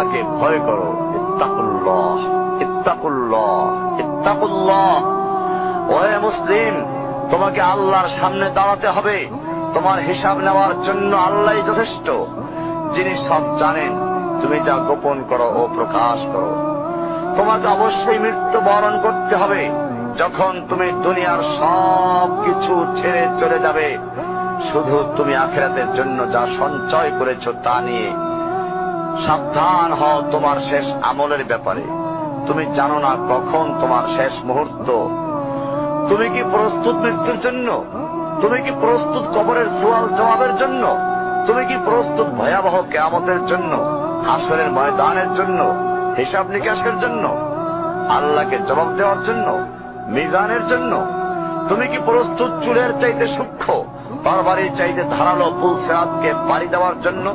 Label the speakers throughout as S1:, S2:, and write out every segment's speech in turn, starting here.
S1: আল্লাহকে ভয় করো। ইত্তাকুল্লাহ, ইত্তাকুল্লাহ, ইত্তাকুল্লাহ। ওহে মুসলিম, তোমাকে আল্লাহর সামনে দাঁড়াতে হবে। তোমার হিসাব নেওয়ার জন্য আল্লাহই যথেষ্ট, যিনি সব জানেন। তুমি যা গোপন করো ও প্রকাশ করো। তোমাকে অবশ্যই মৃত্যু বরণ করতে হবে। যখন তুমি দুনিয়ার সব কিছু ছেড়ে চলে যাবে, শুধু তুমি আখিরাতের জন্য যা সঞ্চয় করেছ তা নিয়ে সাবধান হও তোমার শেষ আমলের ব্যাপারে। তুমি জানো না কখন তোমার শেষ মুহূর্ত। তুমি কি প্রস্তুত মৃত্যুর জন্য? তুমি কি প্রস্তুত কবরের সওয়াল জবাবের জন্য? তুমি কি প্রস্তুত ভয়াবহ কিয়ামতের জন্য, হাসরের ময়দানের জন্য, হিসাব নিকাশের জন্য, আল্লাহকে জবাব দেওয়ার জন্য, মিজানের জন্য? তুমি কি প্রস্তুত চুলের চাইতে সূক্ষ্ম, তরবারির চাইতে ধারালো পুল সিরাতকে পাড়ি দেওয়ার জন্য?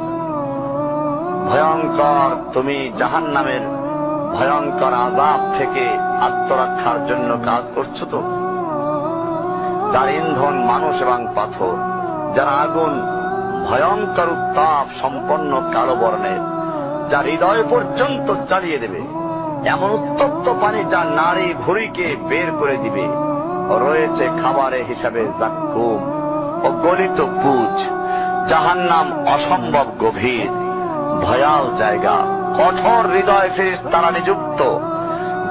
S1: ভয়ঙ্কর তুমি জাহান্নামের ভয়ঙ্কর আযাব থেকে আত্মরক্ষার জন্য কাজ করছো তো? যার ইন্ধন মানুষ এবং পাথর, যারা আগুন ভয়ঙ্কর উত্তাপ সম্পন্ন কালো বর্ণের, যা হৃদয় পর্যন্ত জ্বালিয়ে দেবে, এমন উত্তপ্ত পানি যা নাড়ি ভুঁড়িকে বের করে দিবে। রয়েছে খাবারের হিসাবে জাক্কুম ও গলিত পুঁজ। জাহান্নাম অসম্ভব গভীর, ভয়াল জায়গা। কঠোর হৃদয় ফেরেশতারা নিযুক্ত,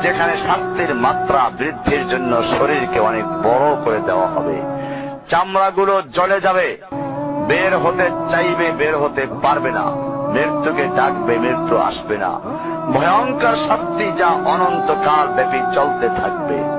S1: যেখানে শাস্তির মাত্রা বৃদ্ধির জন্য শরীরকে অনেক বড় করে দেওয়া হবে। চামড়াগুলো জ্বলে যাবে, বের হতে চাইবে, বের হতে পারবে না। মৃত্যুকে ডাকবে, মৃত্যু আসবে না। ভয়ঙ্কর শাস্তি যা অনন্তকাল ব্যাপী চলতে থাকবে।